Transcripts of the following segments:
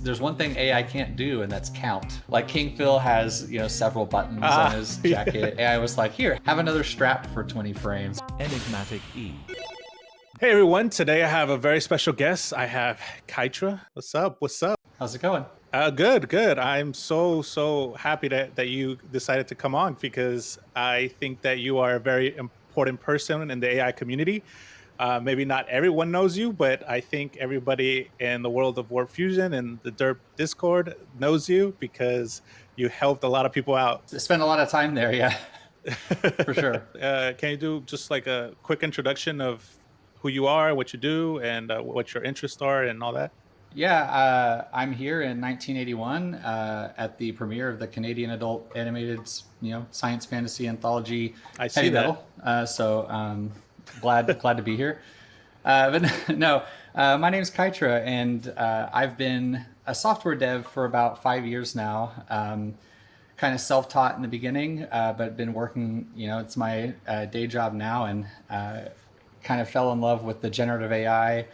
there's one thing AI can't do, and that's count. Like King Phil has, several buttons on his jacket. AI was like, here, have another strap for 20 frames. Enigmatic E. Hey everyone, today I have a very special guest. I have Kytra. What's up? What's up? How's it going? Good. I'm so happy that you decided to come on because I think that you are a very important person in the AI community. Maybe not everyone knows you, but I think everybody in the world of Warp Fusion and the Derp Discord knows you because you helped a lot of people out. I spent a lot of time there, yeah, for sure. Can you do just like a quick introduction of who you are, what you do, and what your interests are and all that? Yeah, I'm here in 1981 at the premiere of the Canadian adult animated, science fantasy anthology I see Heavy that. Metal. So glad to be here. But no, my name's Kytra, and I've been a software dev for about 5 years now. Kind of self-taught in the beginning, but been working. It's my day job now, and kind of fell in love with the generative AI.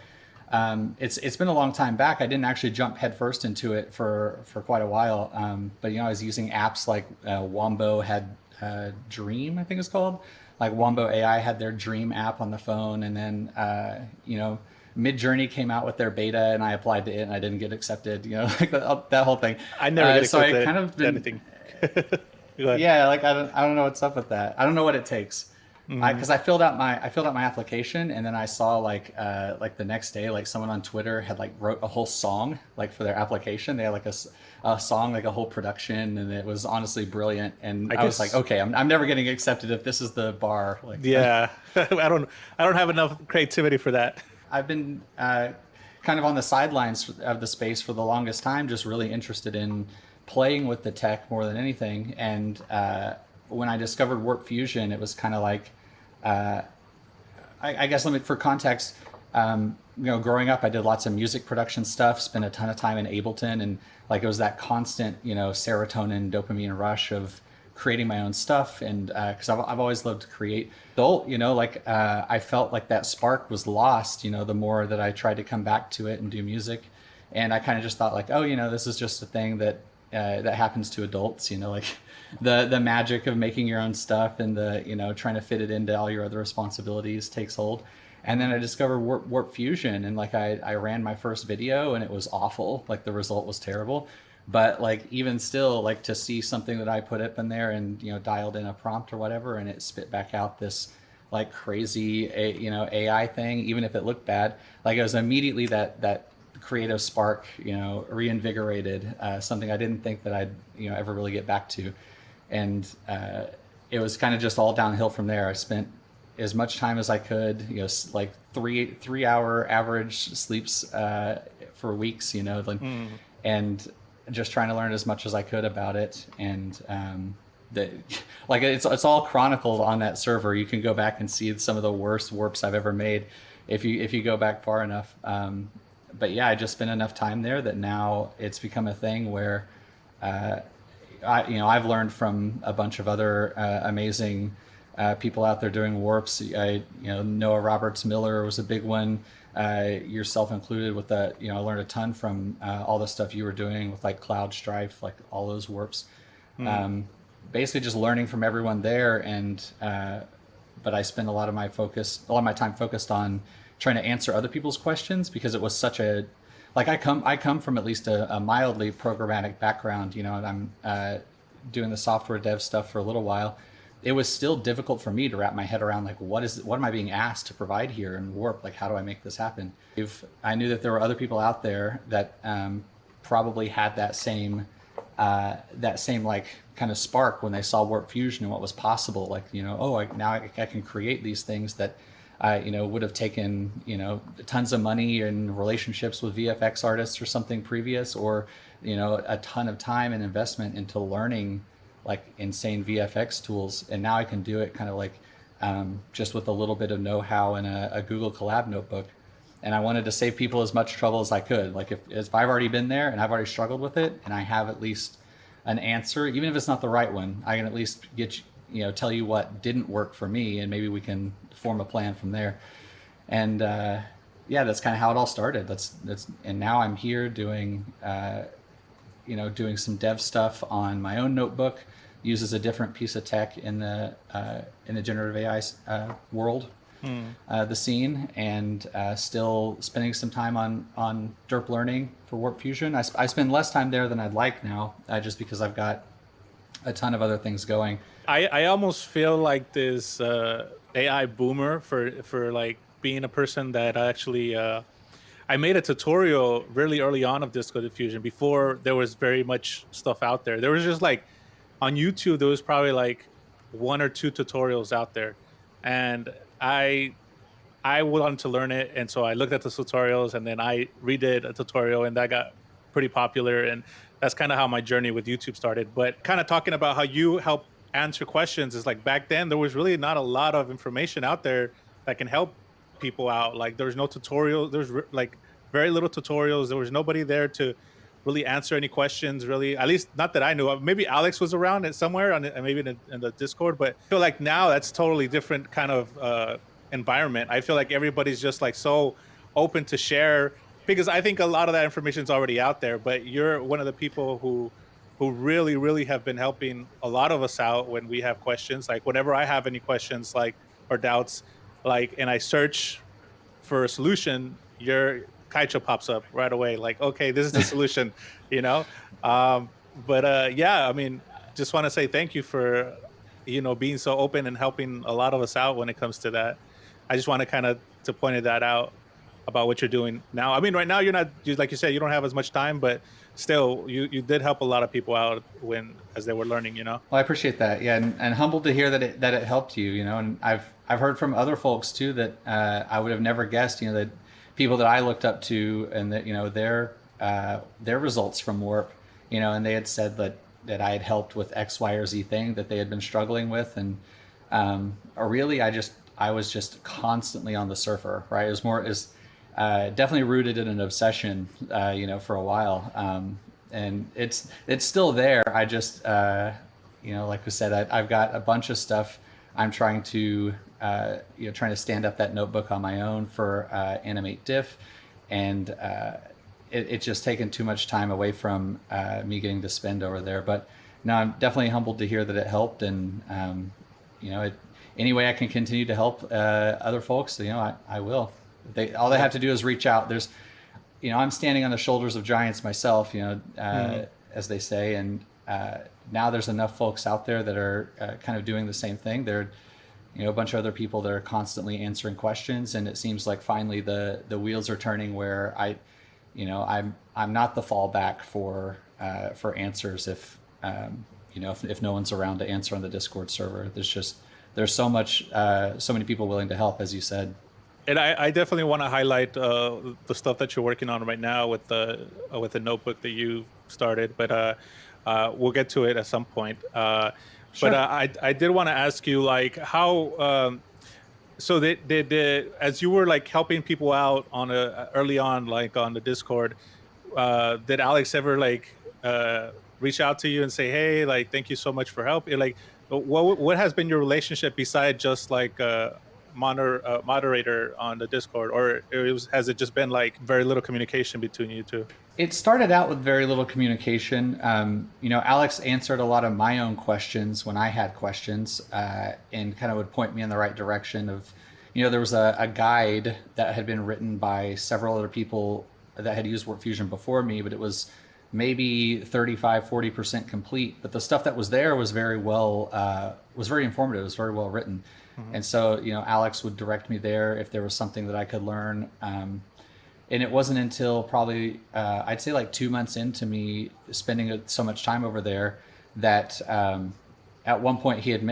It's been a long time back. I didn't actually jump headfirst into it for quite a while. But I was using apps like Wombo had Dream, I think it's called. Like Wombo AI had their Dream app on the phone, and then Midjourney came out with their beta, and I applied to it, and I didn't get accepted. Like that whole thing. I never get accepted So I kind of been, anything. Go ahead. yeah, like I don't know what's up with that. I don't know what it takes. Because I filled out my application, and then I saw like the next day, like someone on Twitter had like wrote a whole song like for their application. They had like a song, like a whole production, and it was honestly brilliant. And I was like, okay, I'm never getting accepted if this is the bar. Like, Yeah, I don't have enough creativity for that. I've been kind of on the sidelines of the space for the longest time, just really interested in playing with the tech more than anything. And when I discovered Warp Fusion, it was kind of like, I guess for context, growing up, I did lots of music production stuff, spent a ton of time in Ableton, and like it was that constant, serotonin, dopamine rush of creating my own stuff. And because I've always loved to create. I felt like that spark was lost, the more that I tried to come back to it and do music. And I kind of just thought like, oh, this is just a thing that happens to adults, like the magic of making your own stuff and the, trying to fit it into all your other responsibilities takes hold. And then I discovered Warp Fusion, and like I ran my first video, and it was awful. Like the result was terrible. But like even still, like to see something that I put up in there and, dialed in a prompt or whatever, and it spit back out this like crazy, AI thing, even if it looked bad, like it was immediately that creative spark, reinvigorated, something I didn't think that I'd, ever really get back to. And it was kind of just all downhill from there. I spent as much time as I could, like 3 hour average sleeps for weeks, and just trying to learn as much as I could about it. And like it's all chronicled on that server. You can go back and see some of the worst warps I've ever made if you go back far enough. But yeah, I just spent enough time there that now it's become a thing where I've learned from a bunch of other amazing people out there doing warps. Noah Roberts Miller was a big one, yourself included. With that, I learned a ton from all the stuff you were doing with like Cloud Strife, like all those warps. Basically, just learning from everyone there, and but I spend a lot of my time focused on trying to answer other people's questions, because it was such a, like I come from at least a mildly programmatic background, and I'm doing the software dev stuff for a little while. It was still difficult for me to wrap my head around like what am I being asked to provide here in Warp? Like how do I make this happen? I knew that there were other people out there that probably had that same like kind of spark when they saw Warp Fusion and what was possible. Like now I can create these things that I would have taken tons of money and relationships with VFX artists or something previous, or a ton of time and investment into learning like insane VFX tools. And now I can do it kind of like just with a little bit of know-how in a Google Collab notebook. And I wanted to save people as much trouble as I could. Like if I've already been there and I've already struggled with it, and I have at least an answer, even if it's not the right one, I can at least tell you what didn't work for me, and maybe we can form a plan from there. And yeah, that's kind of how it all started. And now I'm here doing doing some dev stuff on my own notebook. Uses a different piece of tech in the generative AI world, Hmm. the scene, and still spending some time on derp learning for Warp Fusion. I spend less time there than I'd like now, just because I've got a ton of other things going. I almost feel like this AI boomer for like being a person that actually I made a tutorial really early on of Disco Diffusion before there was very much stuff out there. There was just like on YouTube there was probably like one or two tutorials out there, and I wanted to learn it, and so I looked at the tutorials, and then I redid a tutorial, and that got pretty popular, and that's kind of how my journey with YouTube started. But kind of talking about how you help answer questions is like back then there was really not a lot of information out there that can help people out. Like there was no tutorial, like very little tutorials. There was nobody there to really answer any questions. Really, at least not that I knew of. Maybe Alex was around it somewhere on maybe in the Discord, but I feel like now that's totally different kind of environment. I feel like everybody's just like so open to share because I think a lot of that information is already out there. But you're one of the people who really really have been helping a lot of us out when we have questions. Like whenever I have any questions like or doubts, like and I search for a solution, your Kaitra pops up right away. Like, okay, this is the solution, you know. But yeah, I mean, just want to say thank you for being so open and helping a lot of us out when it comes to that. I just want to kind of to point that out about what you're doing now. I mean, right now you're not like you said, you don't have as much time, but still, you did help a lot of people out when as they were learning. You know. Well, I appreciate that. Yeah, and humbled to hear that it helped you. And I've heard from other folks too that I would have never guessed. That people that I looked up to and that their results from Warp. And they had said that I had helped with X, Y, or Z thing that they had been struggling with, and or really I was just constantly on the surfer. Right, it was definitely rooted in an obsession. For a while. And it's still there. I just, like we said, I've got a bunch of stuff. I'm trying to, trying to stand up that notebook on my own for Animate Diff, and it's just taken too much time away from me getting to spend over there. But no, I'm definitely humbled to hear that it helped, and any way I can continue to help other folks, I will. All they have to do is reach out. I'm standing on the shoulders of giants myself, as they say, and now there's enough folks out there that are kind of doing the same thing. There are, a bunch of other people that are constantly answering questions, and it seems like finally the wheels are turning where I'm not the fallback for answers if if no one's around to answer on the Discord server. There's so many people willing to help, as you said. And I definitely want to highlight the stuff that you're working on right now with the notebook that you started, but we'll get to it at some point. Sure. But I did want to ask you, like, how so as you were like helping people out on early on, like on the Discord, did Alex ever like reach out to you and say, hey, like, thank you so much for help? Like, what has been your relationship beside just like moderator on the Discord, or has it just been like very little communication between you two? It started out with very little communication. Alex answered a lot of my own questions when I had questions, and kind of would point me in the right direction of, there was a guide that had been written by several other people that had used Warp Fusion before me, but it was maybe 35-40% complete. But the stuff that was there was very informative. It was very well written. Mm-hmm. And so, Alex would direct me there if there was something that I could learn. And it wasn't until probably, I'd say like 2 months into me spending so much time over there that at one point he had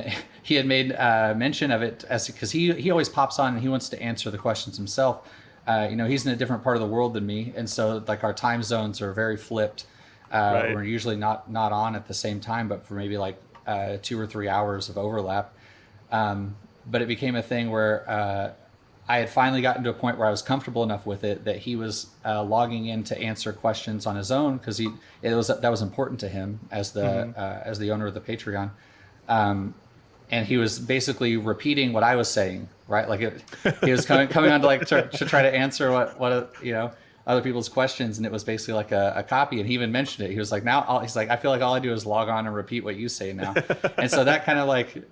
made mention of it, because he always pops on and he wants to answer the questions himself. He's in a different part of the world than me. And so like our time zones are very flipped. Right. We're usually not on at the same time, but for maybe like 2 or 3 hours of overlap. But it became a thing where I had finally gotten to a point where I was comfortable enough with it that he was logging in to answer questions on his own, because that was important to him as the owner of the Patreon, and he was basically repeating what I was saying, right? Like he was coming on to like to try to answer what you know, other people's questions, and it was basically like a copy. And he even mentioned it. He was like, he's like, I feel like all I do is log on and repeat what you say now. And so that kind of like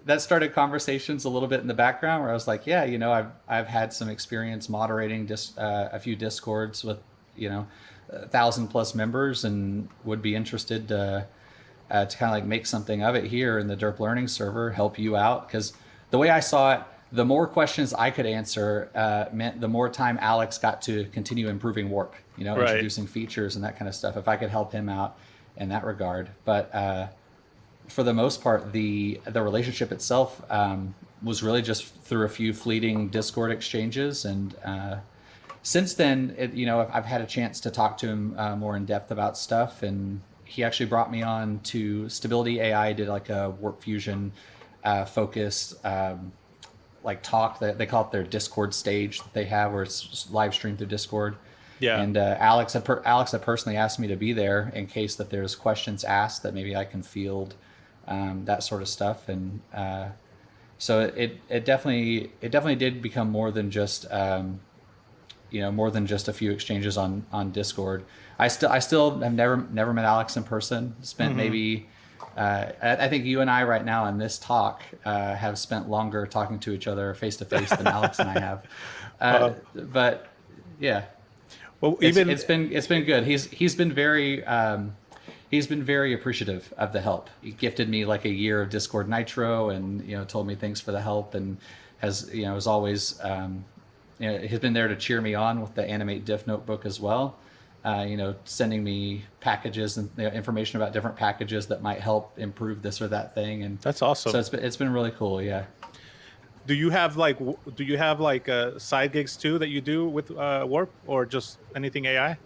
that started conversations a little bit in the background where I was like, yeah, you know, I've had some experience moderating a few discords with, you know, 1,000+ members, and would be interested to kind of like make something of it here in the Derp Learning server, help you out. Because the way I saw it, the more questions I could answer meant the more time Alex got to continue improving Warp, you know, Right. introducing features and that kind of stuff. If I could help him out in that regard. But for the most part, the relationship itself was really just through a few fleeting Discord exchanges. And since then, you know, I've had a chance to talk to him more in depth about stuff, and he actually brought me on to Stability AI, did like a Warp Fusion focused like talk that they call it their Discord stage that they have, where it's just live streamed through Discord. Yeah. And Alex had personally asked me to be there in case that there's questions asked that maybe I can field, that sort of stuff. And so it definitely did become more than just you know, more than just a few exchanges on Discord. I still have never met Alex in person. Spent maybe I think you and I right now in this talk have spent longer talking to each other face to face than Alex and I have. But yeah, Well, even it's been good. He's been very appreciative of the help. He gifted me like a year of Discord Nitro, and you know, told me thanks for the help, and has, you know, is always you know, he's been there to cheer me on with the Animate Diff notebook as well. You know, sending me packages and, you know, information about different packages that might help improve this or that thing. And that's awesome. so it's been really cool. Yeah. Do you have like side gigs too that you do with Warp, or just anything AI?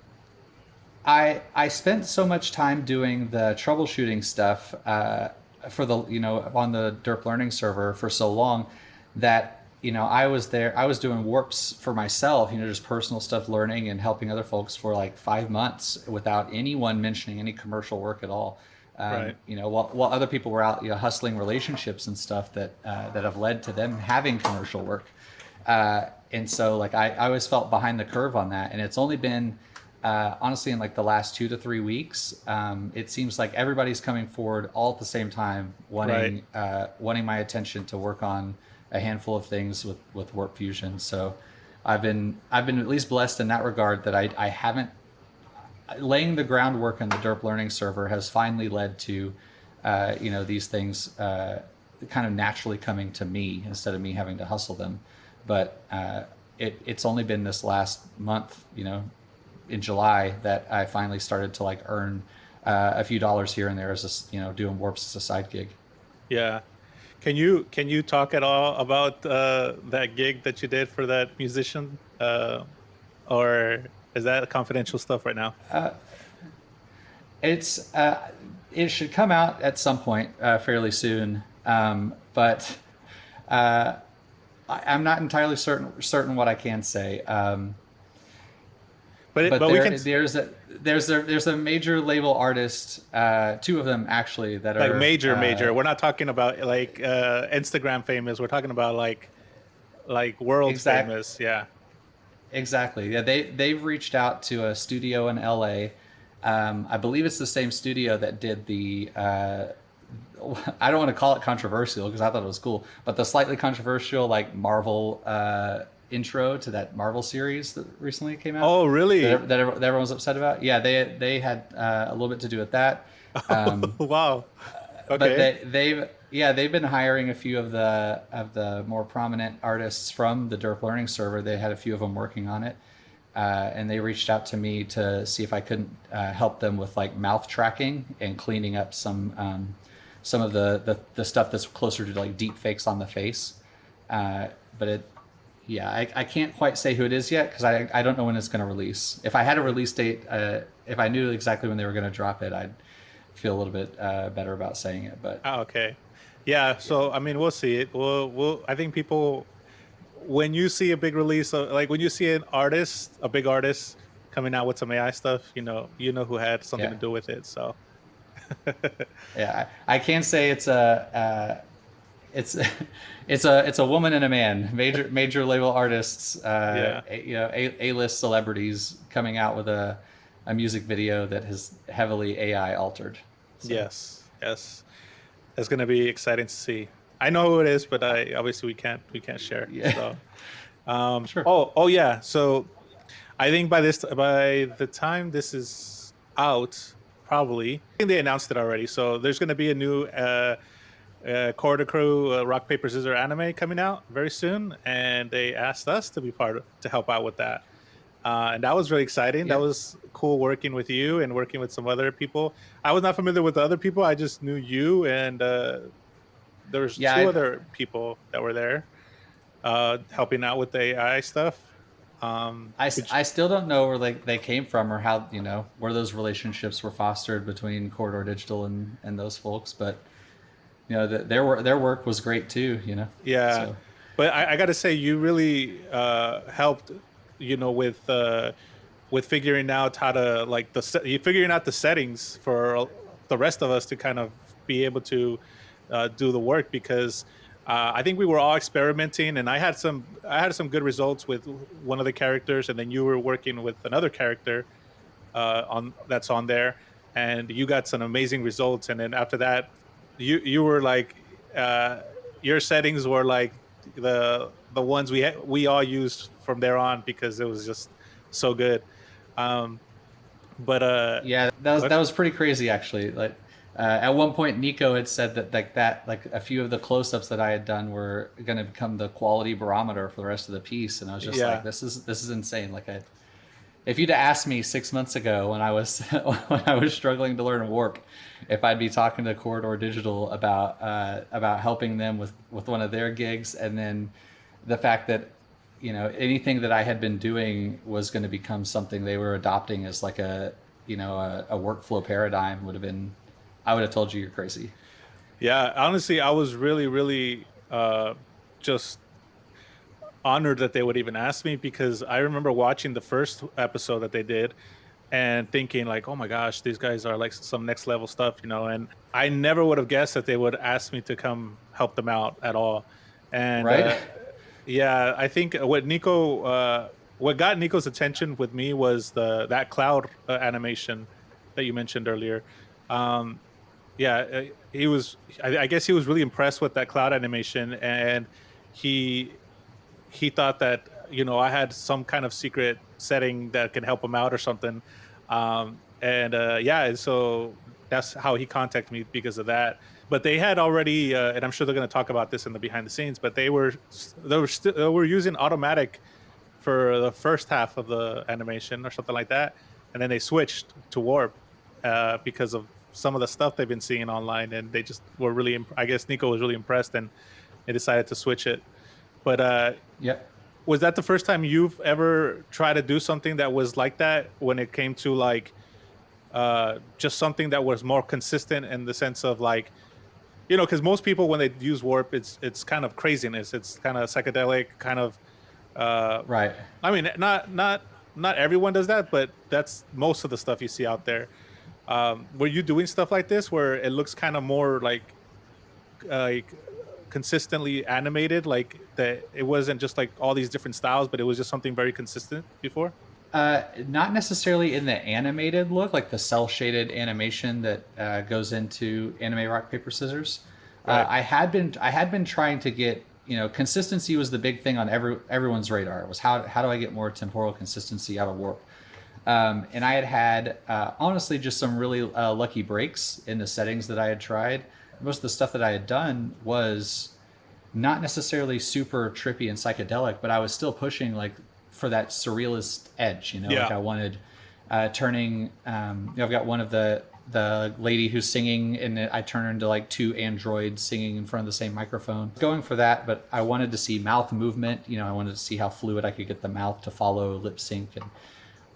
I spent so much time doing the troubleshooting stuff for the, you know, on the Derp Learning server for so long that, you know, I was doing warps for myself, you know, just personal stuff, learning and helping other folks for like 5 months without anyone mentioning any commercial work at all. Right. You know, while other people were out, you know, hustling relationships and stuff that have led to them having commercial work. And so like I always felt behind the curve on that. And it's only been honestly in like the last 2 to 3 weeks, it seems like everybody's coming forward all at the same time, wanting my attention to work on a handful of things with Warp Fusion. So I've been at least blessed in that regard, that I haven't, laying the groundwork in the Derp Learning server has finally led to you know, these things kind of naturally coming to me instead of me having to hustle them. But it's only been this last month, you know, in July, that I finally started to like earn a few dollars here and there as a, you know, doing warps as a side gig. Yeah. Can you talk at all about that gig that you did for that musician, or is that confidential stuff right now? It's it should come out at some point fairly soon, but I'm not entirely certain what I can say. But we can there's a major label artist, 2 of them actually, that like are major. We're not talking about like Instagram famous. We're talking about like world famous. Yeah. Exactly. Yeah, they've reached out to a studio in LA. I believe it's the same studio that did the I don't want to call it controversial because I thought it was cool, but the slightly controversial like Marvel intro to that Marvel series that recently came out. Oh, really? That everyone was upset about. Yeah, they had a little bit to do with that. Wow. Okay. But they've been hiring a few of the more prominent artists from the Derp Learning server. They had a few of them working on it, and they reached out to me to see if I couldn't help them with like mouth tracking and cleaning up some of the stuff that's closer to like deep fakes on the face. But I can't quite say who it is yet because I don't know when it's going to release. If I had a release date, if I knew exactly when they were going to drop it, I'd feel a little bit better about saying it. But okay, yeah. So I mean, we'll see it. We'll. I think people, when you see a big release, like when you see a big artist coming out with some AI stuff, you know who had something to do with it. So yeah, I can say it's it's it's a woman and a man, major label artists, Yeah. A-list celebrities coming out with a music video that has heavily AI altered. So Yes. Yes. It's gonna be exciting to see. I know who it is, but I obviously we can't share. yeah, So sure. oh yeah. So I think by the time this is out, probably I think they announced it already. So there's gonna be a new Corridor Crew Rock Paper Scissors anime coming out very soon, and they asked us to be to help out with that. And that was really exciting. That Yeah, was cool working with you and working with some other people. I was not familiar with the other people. I just knew you, and there was yeah. two other people that were there helping out with the AI stuff. Which I still don't know where they came from or how where those relationships were fostered between Corridor Digital and those folks, but their work was great too. yeah, So but I got to say, you really helped, with figuring out how to like you figuring out the settings for the rest of us to kind of be able to do the work because I think we were all experimenting, and I had some good results with one of the characters, and then you were working with another character on that's on there, and you got some amazing results. And then after that, you were like, uh, your settings were like the ones we all used from there on because it was just so good. Um, but yeah, Good. that was pretty crazy actually. Like at one point, Nico had said that like a few of the close-ups that I had done were going to become the quality barometer for the rest of the piece, and I was just like, Yeah, this is insane. Like if you'd asked me 6 months ago when I was when I was struggling to learn Warp, if I'd be talking to Corridor Digital about helping them with one of their gigs, and then the fact that anything that I had been doing was going to become something they were adopting as like a workflow paradigm, would have been, I would have told you you're crazy. yeah. Honestly, I was really, really just honored that they would even ask me because I remember watching the first episode that they did and thinking like, oh my gosh, these guys are like some next level stuff. And I never would have guessed that they would ask me to come help them out at all. And Right? yeah, I think what got Nico's attention with me was the that cloud animation that you mentioned earlier. Um, yeah, he was. I guess he was really impressed with that cloud animation, and he he thought that I had some kind of secret setting that can help him out or something. And yeah, and so that's how he contacted me because of that. But they had already, and I'm sure they're going to talk about this in the behind the scenes. But they were using automatic for the first half of the animation or something like that, and then they switched to warp because of some of the stuff they've been seeing online, and they just were really. I guess Nico was really impressed, and they decided to switch it. But Yep. was that the first time you've ever tried to do something that was like that when it came to like just something that was more consistent in the sense of like because most people when they use warp it's kind of craziness, it's kind of psychedelic kind of uh Right. I mean not everyone does that, but that's most of the stuff you see out there. Were you doing stuff like this where it looks kind of more like consistently animated, like that it wasn't just like all these different styles, but it was just something very consistent before? Not necessarily in the animated look, like the cell shaded animation that goes into anime rock paper scissors. Right. I had been trying to get consistency was the big thing on everyone's radar. Was how do I get more temporal consistency out of warp? And I had honestly just some really lucky breaks in the settings that I had tried. Most of the stuff that I had done was not necessarily super trippy and psychedelic, but I was still pushing like for that surrealist edge. Like Yeah. I wanted turning. I've got one of the lady who's singing, and I turn her into like two androids singing in front of the same microphone. Going for that, but I wanted to see mouth movement. I wanted to see how fluid I could get the mouth to follow lip sync, and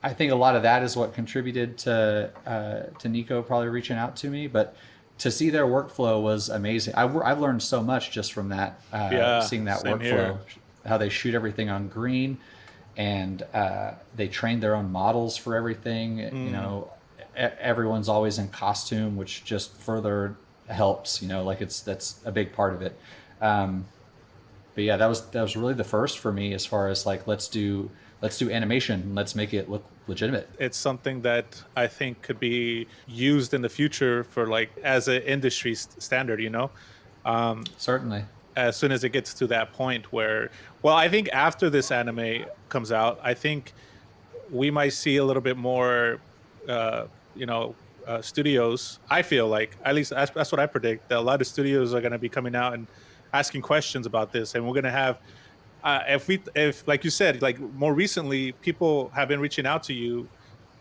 I think a lot of that is what contributed to Nico probably reaching out to me, but to see their workflow was amazing. I've learned so much just from that, Yeah, seeing that same here. workflow, how they shoot everything on green, and they train their own models for everything. Everyone's always in costume, which just further helps. Like that's a big part of it. But yeah, that was really the first for me as far as like let's do animation, let's make it look legitimate. It's something that I think could be used in the future for like as an industry standard, you know. Um, Certainly. as soon as it gets to that point where, well, I think after this anime comes out, I think we might see a little bit more, you know, studios. I feel like at least that's what I predict. That a lot of studios are going to be coming out and asking questions about this, and we're going to have, if like you said, like more recently, people have been reaching out to you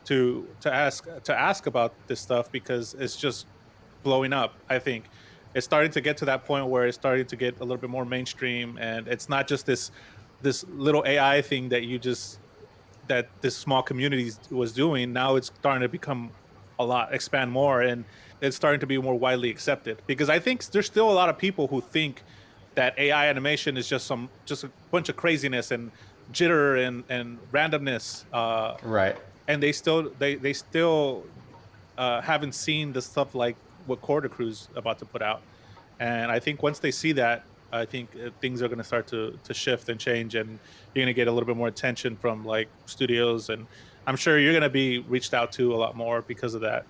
to ask about this stuff because it's just blowing up. I think it's starting to get to that point where it's starting to get a little bit more mainstream, and it's not just this little AI thing that you just that this small community was doing. Now it's starting to become a lot, expand more, and it's starting to be more widely accepted. Because I think there's still a lot of people who think that AI animation is just a bunch of craziness and jitter and randomness, Right. and they still haven't seen the stuff like what Quarter Crew's about to put out. And I think once they see that, I think things are going to start to shift and change, and you're going to get a little bit more attention from like studios, and I'm sure you're going to be reached out to a lot more because of that.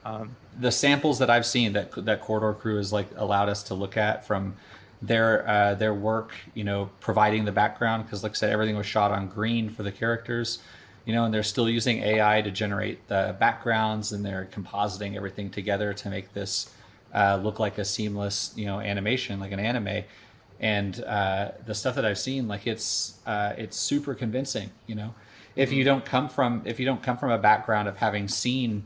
Um, The samples that I've seen that Corridor Crew has like allowed us to look at from their work, you know, providing the background because, like I said, everything was shot on green for the characters, you know, and they're still using AI to generate the backgrounds and they're compositing everything together to make this look like a seamless, you know, animation like an anime. And the stuff that I've seen, like it's super convincing, you know. mhm. If you don't come from a background of having seen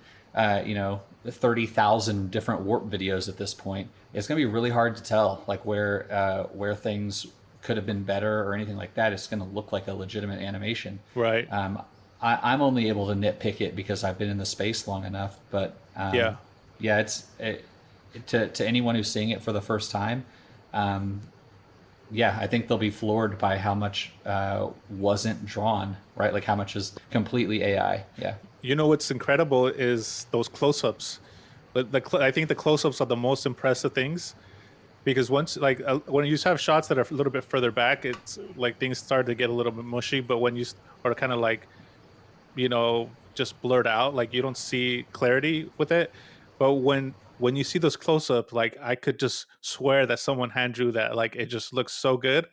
you know 30,000 different warp videos at this point, it's going to be really hard to tell like where things could have been better or anything like that. It's going to look like a legitimate animation. Right. I'm only able to nitpick it because I've been in the space long enough, but Yeah. yeah, to anyone who's seeing it for the first time, um, yeah, I think they'll be floored by how much wasn't drawn, right? Like how much is completely AI. Yeah. You know what's incredible is those close-ups. I think the close-ups are the most impressive things because once like when you have shots that are a little bit further back, it's like things start to get a little bit mushy. But when are kind of like, you know, just blurred out, like you don't see clarity with it. But when you see those close-up, like I could just swear that someone hand drew that. Like it just looks so good.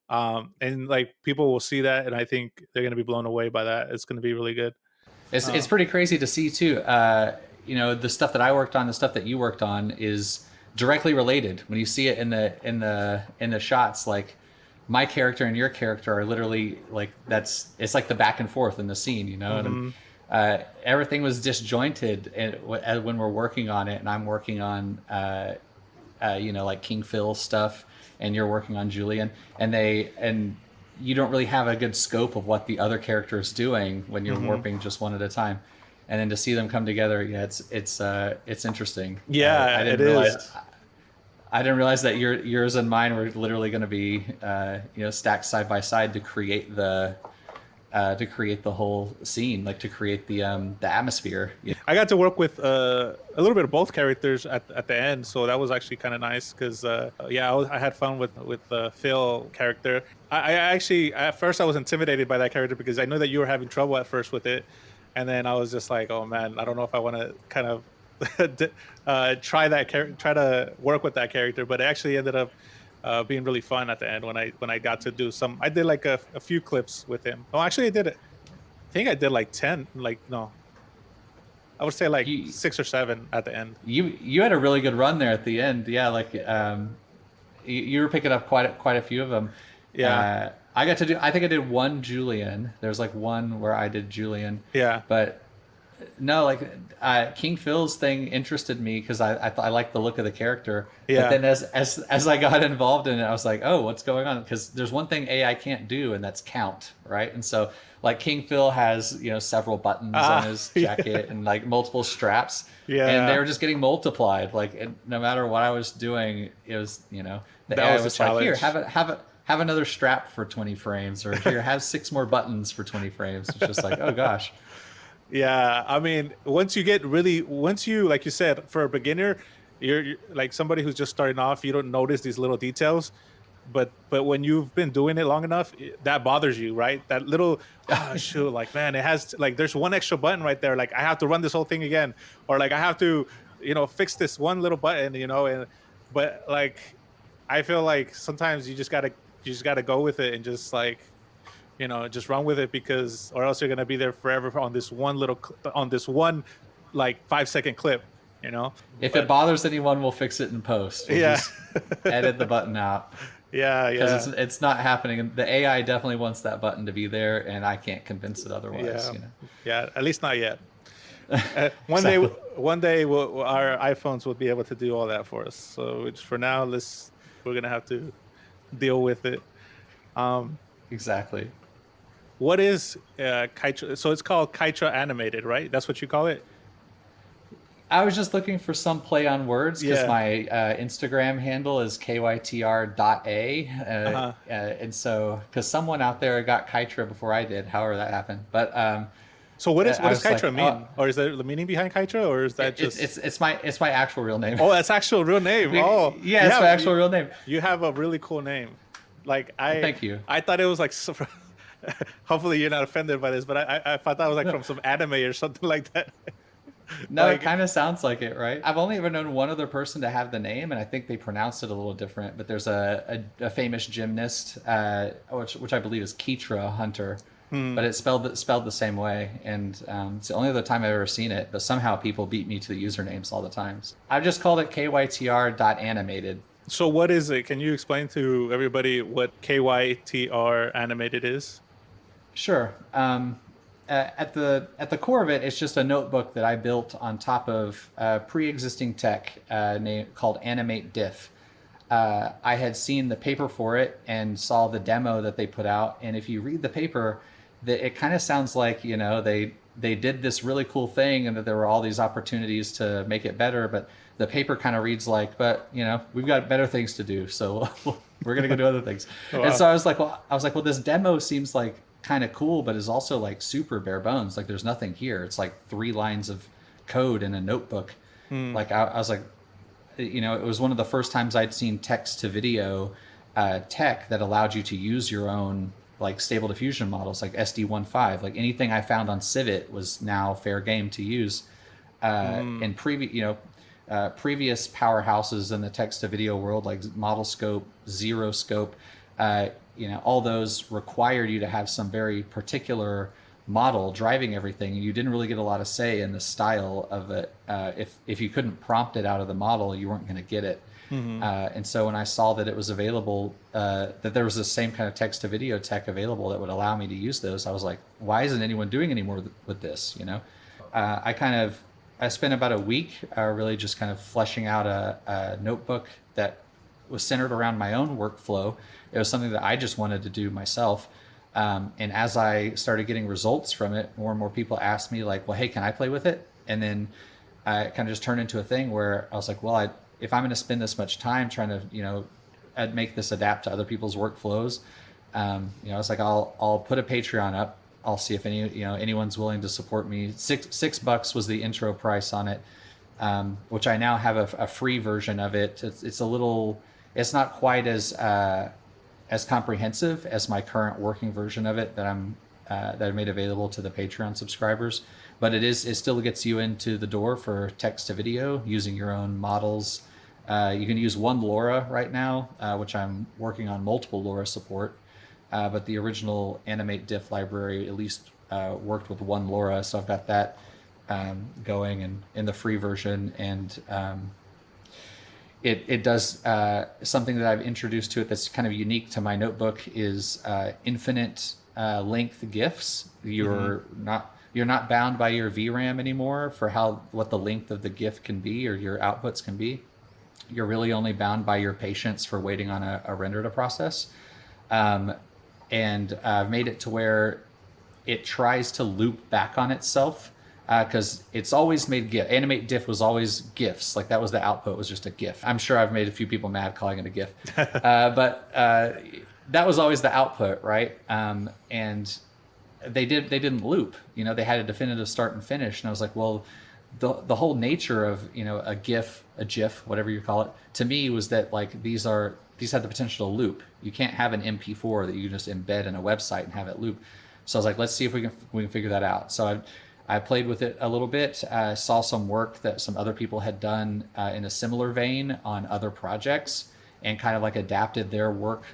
And like people will see that, and I think they're gonna be blown away by that. It's gonna be really good. It's Uh, pretty crazy to see too. You know, the stuff that I worked on, the stuff that you worked on, is directly related. When you see it in the shots, like my character and your character are literally like that's it's like the back and forth in the scene, you know. And mhm. everything was disjointed when we're working on it, and I'm working on you know, like King Phil stuff, and you're working on Julian, and you don't really have a good scope of what the other character is doing when you're Hmm. warping just one at a time, and then to see them come together, yeah, it's interesting. Yeah, it is. I didn't realize that yours and mine were literally going to be you know, stacked side by side to create the whole scene, like to create the atmosphere. You I got to work with a little bit of both characters at the end, so that was actually kind of nice because yeah, I had fun with the Phil character. I actually at first I was intimidated by that character because I knew that you were having trouble at first with it, and then I was just like, oh man, I don't know if I want to kind of try to work with that character, but it actually ended up being really fun at the end when I got to do some. I did like a few clips with him. Oh, actually, I did it. I think I did like 10. Like no, I would say like you 6 or 7 at the end. you had a really good run there at the end. Yeah, like you were picking up quite a few of them. Yeah, I got to do. I think I did one Julian. There's like one where I did Julian, yeah, but no, like King Phil's thing interested me because I liked the look of the character. But yeah. then as I got involved in it, I was like, oh, what's going on? Because there's one thing AI can't do, and that's count, right? And so like King Phil has, you know, several buttons on Ah, his yeah, jacket and like multiple straps, and they yeah. were just getting multiplied. Like no matter what I was doing, it was, you know, the That AI was the was like, here, challenge. have another strap for 20 frames, or here, have 6 more buttons for 20 frames. It's just like, oh gosh. Yeah, I mean, once you like you said, for a beginner, you're like somebody who's just starting off, you don't notice these little details, but when you've been doing it long enough, that bothers you, right? That little, oh shoot, like man, it has like there's one extra button right there. Like I have to run this whole thing again, or like I have to, fix this one little button, and but like I feel like sometimes you just gotta go with it and just like just run with it, because or else you're gonna be there forever on this one on this one like 5-second clip, you know. If it But bothers anyone, we'll fix it in post. We'll yeah, just edit the button out yeah, because yeah, it's not happening. The AI definitely wants that button to be there, and I can't convince it otherwise. yeah, yeah. At least not yet. One day, Exactly. our iPhones will be able to do all that for us. So for now, we're gonna have to deal with it. Um, Exactly. what is Kytra? So it's called Kytra.Animated, right? That's what you call it. I was just looking for some play on words because Yeah. my Instagram handle is Kytr.A. Uh-huh. And so, because someone out there got Kytra before I did, however that happened. But So what I does was like, Kytra mean? Or is there the meaning behind Kytra, or is that just? it's my actual real name. Oh, that's actual real name. Oh, Yeah, it's my actual real name. You have a really cool name. Like Thank you. I thought it was like. Hopefully you're not offended by this, but I thought that was like from some anime or something like that. No, it Like, kind of sounds like it, right? I've only ever known one other person to have the name, and I think they pronounced it a little different. But there's a famous gymnast, which I believe is Kytra Hunter, but it's spelled the same way. And it's the only other time I've ever seen it. But somehow people beat me to the usernames all the times. I've just called it Kytr.Animated. so what is it? Can you explain to everybody what Kytr.Animated is? Sure. At the core of it, it's just a notebook that I built on top of pre-existing tech called Animate Diff. I had seen the paper for it and saw the demo that they put out, and if you read the paper, it kind of sounds like they did this really cool thing and that there were all these opportunities to make it better, but the paper kind of reads like, but we've got better things to do, so we're gonna go do other things. Wow. And so I was like, well, this demo seems like kind of cool, but is also like super bare bones. Like there's nothing here. It's like 3 lines of code in a notebook. Like I was like, it was one of the first times I'd seen text to video tech that allowed you to use your own like stable diffusion models, like SD15. Like anything I found on Civit was now fair game to use. In previous powerhouses in the text to video world, like Model Scope, Zero Scope, all those required you to have some very particular model driving everything. You didn't really get a lot of say in the style of it. If you couldn't prompt it out of the model, you weren't going to get it. And so when I saw that it was available, that there was the same kind of text to video tech available that would allow me to use those, I was like, why isn't anyone doing any more with this? I spent about a week really just kind of fleshing out a notebook that was centered around my own workflow. It was something that I just wanted to do myself. And as I started getting results from it, more and more people asked me like, well, hey, can I play with it? And then it kind of just turned into a thing where I was like, well, if I'm going to spend this much time trying to, make this adapt to other people's workflows, I was like, I'll put a Patreon up. I'll see if anyone's willing to support me. $6 was the intro price on it, which I now have a free version of it. It's not quite as comprehensive as my current working version of it that I made available to the Patreon subscribers, but it still gets you into the door for text to video using your own models. You can use one LoRa right now, which I'm working on multiple LoRa support, but the original Animate Diff library at least worked with one LoRa, so I've got that going and in the free version. And it does something that I've introduced to it that's kind of unique to my notebook is infinite length GIFs. You're not bound by your VRAM anymore for what the length of the GIF can be or your outputs can be. You're really only bound by your patience for waiting on a render to process. And I've made it to where it tries to loop back on itself because it's always made GIF. Animate Diff was always GIFs. Like that was the output, was just a GIF. I'm sure I've made a few people mad calling it a GIF. But that was always the output, right? And they didn't loop. They had a definitive start and finish. And I was like, well, the whole nature of a GIF, whatever you call it, to me was that like these had the potential to loop. You can't have an MP4 that you just embed in a website and have it loop. So I was like, let's see if we can figure that out. So I played with it a little bit. Saw some work that some other people had done in a similar vein on other projects, and kind of like adapted their work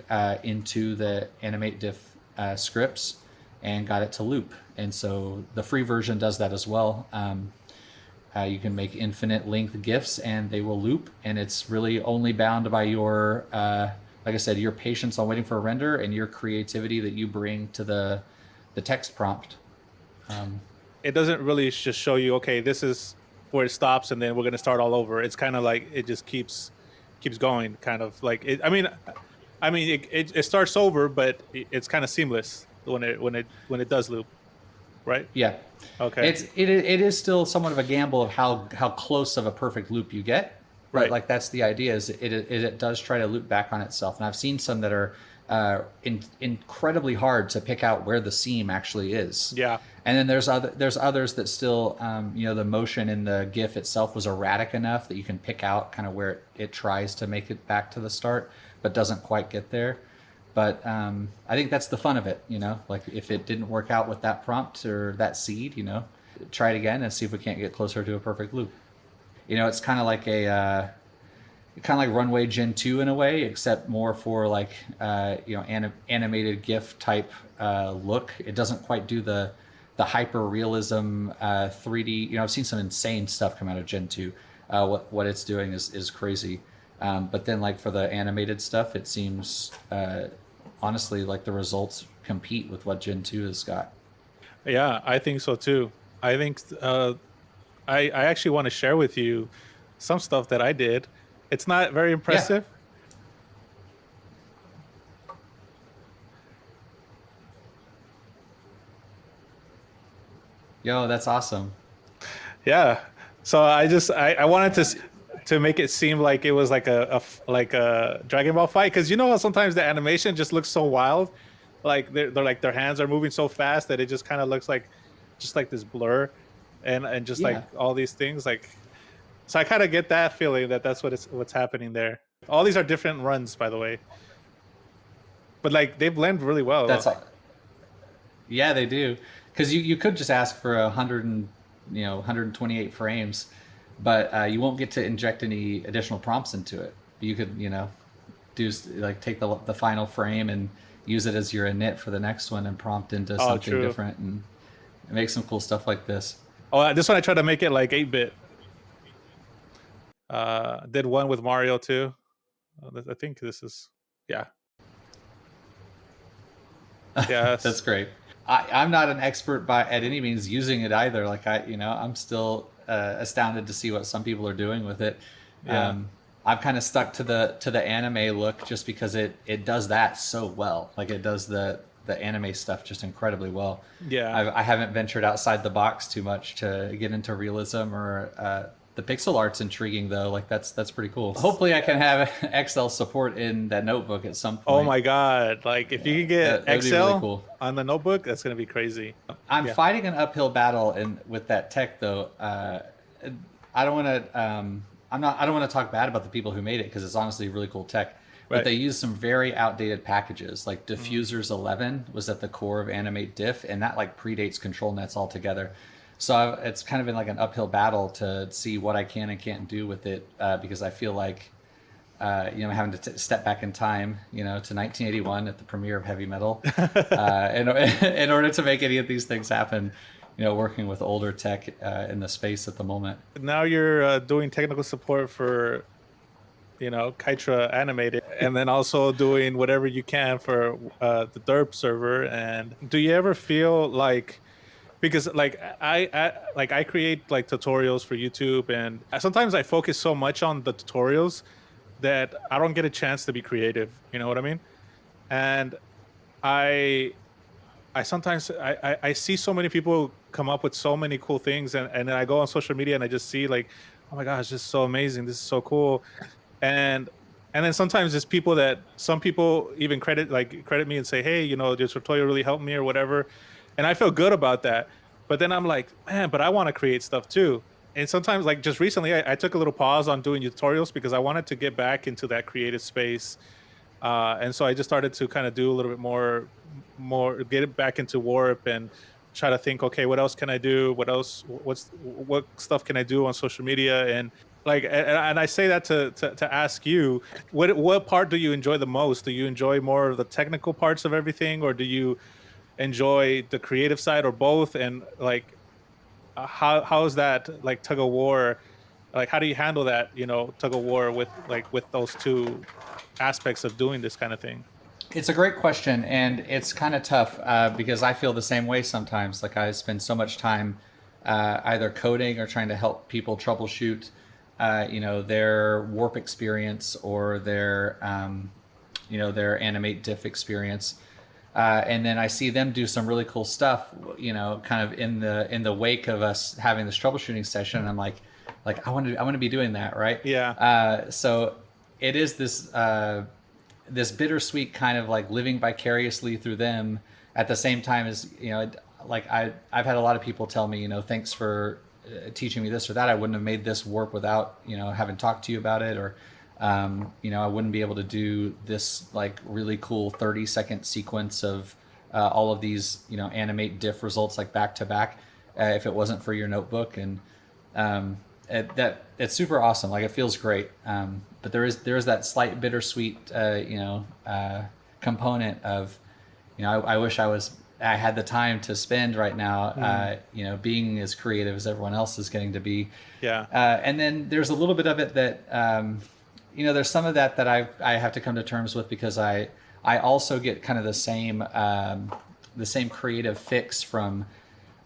into the Animate Diff scripts and got it to loop. And so the free version does that as well. You can make infinite length GIFs and they will loop, and it's really only bound by your, like I said, your patience on waiting for a render and your creativity that you bring to the text prompt. It doesn't really just show you, okay, this is where it stops, and then we're gonna start all over. It's kind of like it just keeps going, kind of like it. It starts over, but it's kind of seamless when it does loop, right? Yeah. Okay. It is still somewhat of a gamble of how close of a perfect loop you get, but Right. like that's the idea, is it does try to loop back on itself. And I've seen some that are incredibly hard to pick out where the seam actually is. Yeah. And then there's others that still, the motion in the GIF itself was erratic enough that you can pick out kind of where it tries to make it back to the start, but doesn't quite get there. But I think that's the fun of it, like if it didn't work out with that prompt or that seed, try it again and see if we can't get closer to a perfect loop. It's kind of like Runway Gen 2 in a way, except more for like, animated GIF type look. It doesn't quite do the hyper realism 3D. I've seen some insane stuff come out of Gen 2. What it's doing is crazy. But then like for the animated stuff, it seems honestly like the results compete with what Gen 2 has got. Yeah, I think so too. I think I actually want to share with you some stuff that I did. It's not very Yeah. impressive. Yo, that's awesome. Yeah. So I wanted to make it seem like it was like like a Dragon Ball fight, because how sometimes the animation just looks so wild, like they're like their hands are moving so fast that it just kind of looks like just like this blur, and just like Yeah. all these things like. So I kind of get that feeling that that's what's happening there. All these are different runs, by the way, but like they blend really well. That's all. Yeah, they do. Because you could just ask for 128 frames, but you won't get to inject any additional prompts into it. You could, do like take the final frame and use it as your init for the next one and prompt into Oh, something true. different and make some cool stuff like this. Oh, this one I tried to make it like 8-bit. Did one with Mario too. I think this is yeah. That's Yes. great. I'm not an expert at any means using it either. Like I'm still astounded to see what some people are doing with it. Yeah. I've kind of stuck to the anime look just because it does that so well. Like it does the anime stuff just incredibly well. Yeah. I haven't ventured outside the box too much to get into realism or the pixel art's intriguing though. Like that's pretty cool. Hopefully I can have Excel support in that notebook at some point. Oh my god! Like if you can get That'd be Excel really cool. on the notebook, that's gonna be crazy. I'm Yeah. fighting an uphill battle with that tech though. I don't want to. I don't want to talk bad about the people who made it because it's honestly really cool tech. But Right. they use some very outdated packages. Like Diffusers 11 was at the core of Animate Diff, and that like predates Control Nets altogether. So it's kind of been like an uphill battle to see what I can and can't do with it because I feel like having to step back in time, to 1981 at the premiere of heavy metal, in order to make any of these things happen, working with older tech in the space at the moment. Now you're doing technical support for, Kytra.Animated, and then also doing whatever you can for the derp server. And do you ever feel like, because like I create like tutorials for YouTube, and sometimes I focus so much on the tutorials that I don't get a chance to be creative. You know what I mean? And I I sometimes I see so many people come up with so many cool things, and then I go on social media and I just see like, oh my gosh, this is so amazing, this is so cool. And then sometimes it's people that some people even credit me and say, hey, your tutorial really helped me or whatever, and I feel good about that. But then I'm like, man, but I want to create stuff too. And sometimes, like just recently, I took a little pause on doing tutorials because I wanted to get back into that creative space. And so I just started to kind of do a little bit more, get it back into warp and try to think, okay, what else can I do? What else? What stuff can I do on social media? And like, and I say that to ask you, what part do you enjoy the most? Do you enjoy more of the technical parts of everything, or do you enjoy the creative side, or both? And like, how's that like tug of war? Like, how do you handle that? Tug of war with those two aspects of doing this kind of thing. It's a great question, and it's kind of tough because I feel the same way sometimes. Like I spend so much time either coding or trying to help people troubleshoot, their warp experience or their animate diff experience, and then I see them do some really cool stuff. Kind of in the wake of us having this troubleshooting session. And I'm like I want to be doing that, right? Yeah. So it is this bittersweet kind of like living vicariously through them at the same time as, like I've had a lot of people tell me, thanks for teaching me this or that. I wouldn't have made this warp without, having talked to you about it. Or, I wouldn't be able to do this like really cool 30-second sequence of all of these, animate diff results like back to back if it wasn't for your notebook. And it's super awesome. Like it feels great. But there is that slight bittersweet, component of, I wish I had the time to spend right now, being as creative as everyone else is getting to be. Yeah. And then there's a little bit of it that, there's some of that I have to come to terms with because I also get kind of the same creative fix from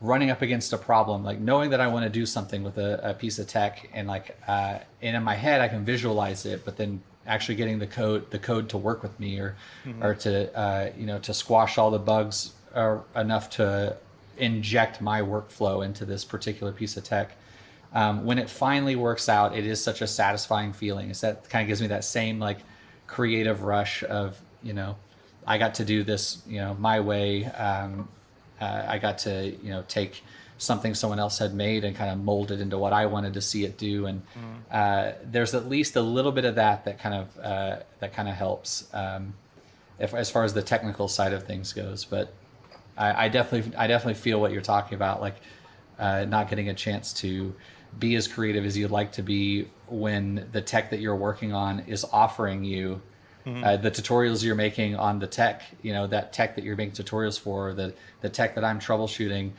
running up against a problem, like knowing that I want to do something with a piece of tech, and like and in my head I can visualize it, but then actually getting the code to work with me, or to to squash all the bugs enough to inject my workflow into this particular piece of tech. When it finally works out, it is such a satisfying feeling. It's that kind of gives me that same like creative rush of, I got to do this, my way. I got to, take something someone else had made and kind of mold it into what I wanted to see it do. And there's at least a little bit of that kind of helps, as far as the technical side of things goes. But I definitely feel what you're talking about, like not getting a chance to be as creative as you'd like to be when the tech that you're working on is offering you the tutorials you're making on the tech, that tech that you're making tutorials for, the tech that I'm troubleshooting,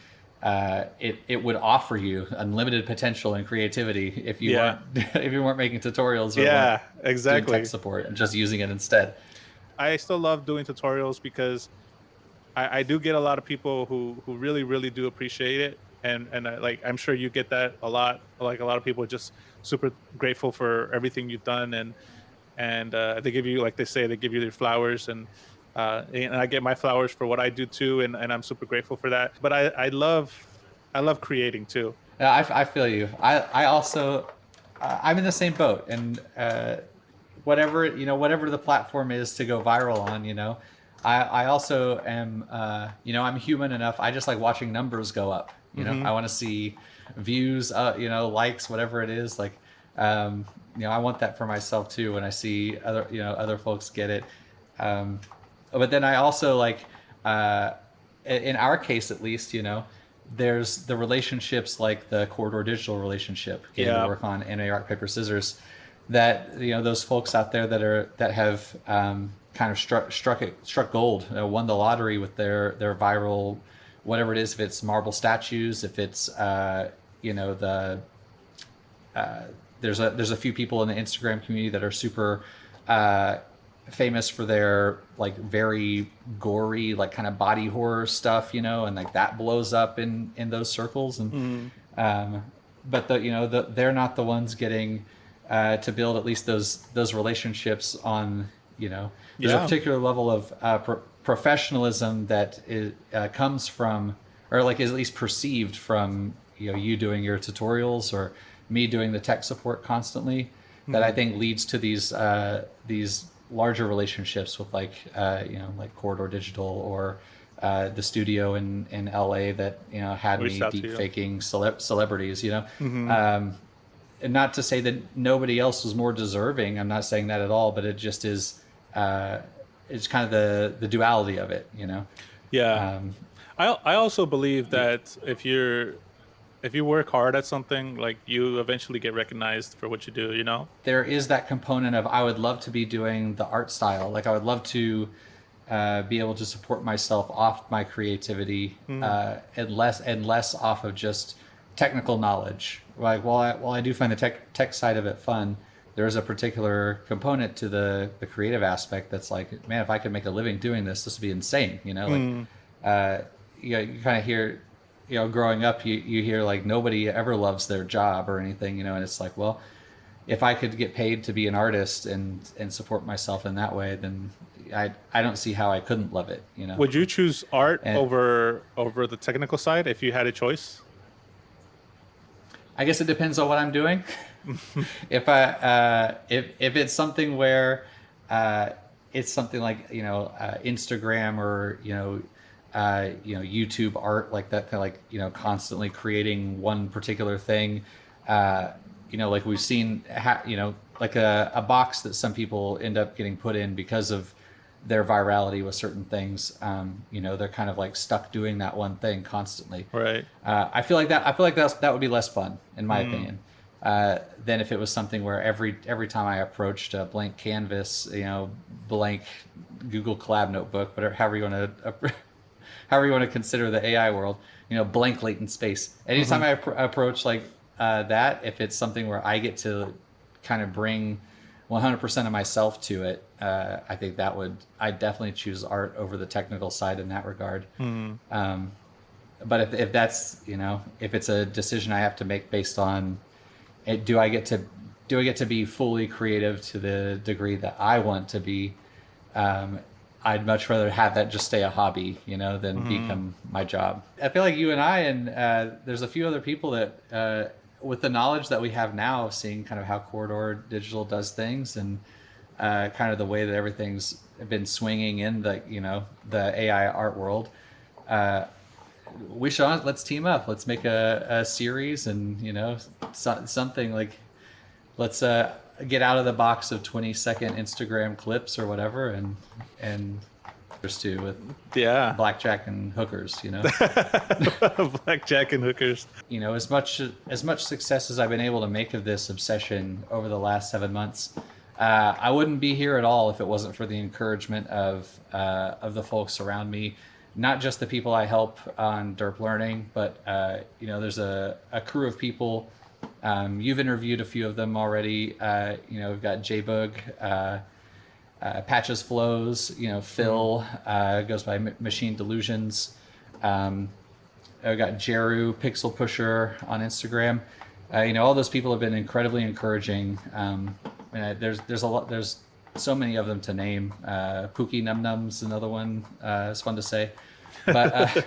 it would offer you unlimited potential and creativity if you weren't making tutorials or exactly doing tech support and just using it instead. I still love doing tutorials because I do get a lot of people who really really do appreciate it, and I'm sure you get that a lot. Like a lot of people are just super grateful for everything you've done, and they give you, like they say, they give you their flowers, and I get my flowers for what I do too, and I'm super grateful for that. But I love creating too. Yeah, I feel you. I also I'm in the same boat, and whatever the platform is to go viral on, I also am, I'm human enough. I just like watching numbers go up. I want to see views, likes, whatever it is. Like, I want that for myself too when I see other folks get it. But then I also like, in our case at least, there's the relationships like the Corridor Digital relationship, getting to work on anime rock paper scissors. That those folks out there that have kind of struck gold, won the lottery with their viral, whatever it is. If it's marble statues, if it's there's a few people in the Instagram community that are super famous for their like very gory, like kind of body horror stuff, and like that blows up in those circles. And but they're not the ones getting to build at least those relationships on, there's a particular level of professionalism that comes from, or like is at least perceived from, you doing your tutorials or me doing the tech support constantly, that I think leads to these larger relationships with like Corridor Digital or the studio in LA that had Reached me out to deep you. faking celebrities. Hmm. And not to say that nobody else was more deserving. I'm not saying that at all, but it just is. It's kind of the duality of it. Yeah. Um, I also believe yeah, that if you work hard at something, like you eventually get recognized for what you do, you know? there is that component of I would love to be doing the art style. Like I would love to be able to support myself off my creativity Mm, and less off of just technical knowledge. Like while I do find the tech side of it fun, there is a particular component to the creative aspect that's like, man, if I could make a living doing this, this would be insane. Like mm, uh, you kind of hear, growing up, you hear like nobody ever loves their job or anything, and it's like, well, if I could get paid to be an artist and support myself in that way, then I don't see how I couldn't love it. Would you choose art And over the technical side if you had a choice? I guess it depends on what I'm doing. If it's something where uh, it's something like Instagram or YouTube art like that, kind of like constantly creating one particular thing, uh, like we've seen like a box that some people end up getting put in because of their virality with certain things. They're kind of like stuck doing that one thing constantly. Right. I feel like that would be less fun, in my Mm, opinion, than if it was something where every time I approached a blank canvas, blank Google Collab notebook, whatever, however you want to consider the AI world, blank latent space. Anytime mhm. I approach like that, if it's something where I get to kind of bring 100% of myself to it, I think I definitely choose art over the technical side in that regard. Mm. But if that's if it's a decision I have to make based on it, do I get to be fully creative to the degree that I want to be? um, I'd much rather have that just stay a hobby, than Mhm. become my job. I feel like you and I and there's a few other people that with the knowledge that we have now, seeing kind of how Corridor Digital does things and kind of the way that everything's been swinging in the AI art world. Uh, let's team up. Let's make a series and something like let's get out of the box of 20-second Instagram clips or whatever and there's two with Yeah. blackjack and hookers. Blackjack and hookers. As much success as I've been able to make of this obsession over the last 7 months, I wouldn't be here at all if it wasn't for the encouragement of the folks around me. Not just the people I help on Derp Learning, but there's a crew of people. You've interviewed a few of them already. We've got JBug, Patches Flows, Mm. Phil, goes by Machine Delusions. Um, I've got Jeru, Pixel Pusher on Instagram. All those people have been incredibly encouraging. And there's so many of them to name. Pookie Num Num's another one. It's fun to say. But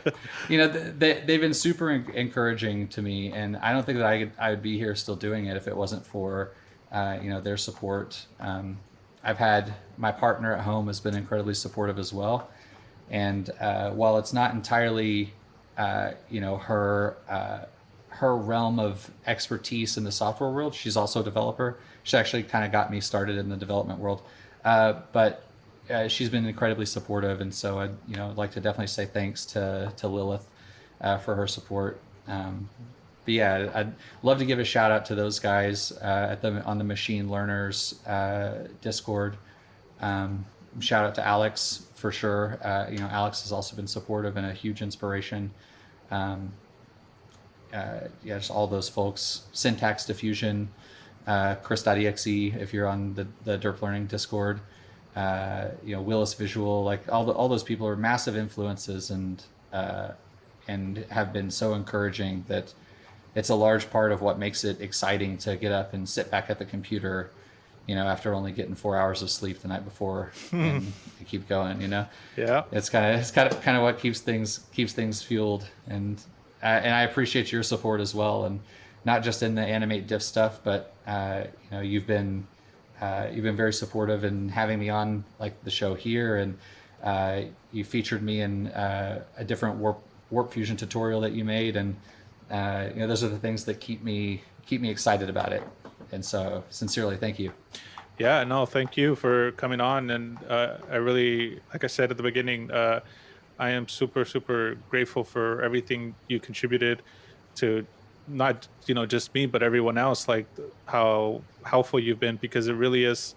they've been super encouraging to me, and I don't think that I would be here still doing it if it wasn't for their support. I've had my partner at home has been incredibly supportive as well, and while it's not entirely her realm of expertise in the software world, she's also a developer. She actually kind of got me started in the development world, but she's been incredibly supportive, and so I'd like to definitely say thanks to Lilith for her support. But yeah, I'd love to give a shout out to those guys on the Machine Learners Discord. Shout out to Alex for sure. Alex has also been supportive and a huge inspiration. Um, yeah, just all those folks. Syntax Diffusion, Chris.exe if you're on the Derp Learning Discord. Willis Visual, like all those people are massive influences and have been so encouraging that it's a large part of what makes it exciting to get up and sit back at the computer, after only getting 4 hours of sleep the night before and keep going. Yeah. It's kind of what keeps things fueled, and I appreciate your support as well, and not just in the animate diff stuff, but you've been very supportive in having me on like the show here, and You featured me in a different warp fusion tutorial that you made, and those are the things that keep me excited about it. And so, sincerely, thank you. Yeah, no, thank you for coming on. And I really, like I said at the beginning, I am super, super grateful for everything you contributed to not, just me, but everyone else, like how helpful you've been, because it really is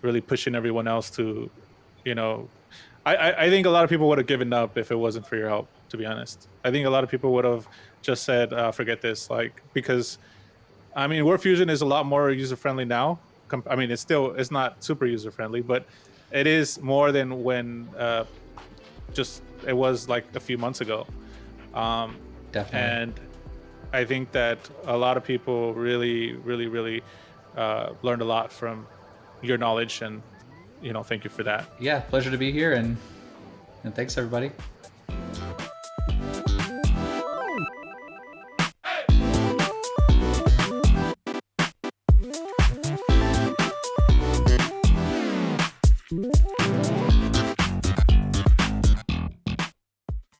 really pushing everyone else to, you know, I think a lot of people would have given up if it wasn't for your help, to be honest. I think a lot of people would have just said, forget this, like, because I mean, Word Fusion is a lot more user friendly now. I mean, it's not super user friendly, but it is more than when just it was like a few months ago. Definitely. And I think that a lot of people really, really, really learned a lot from your knowledge, and thank you for that. Yeah, pleasure to be here, and thanks everybody.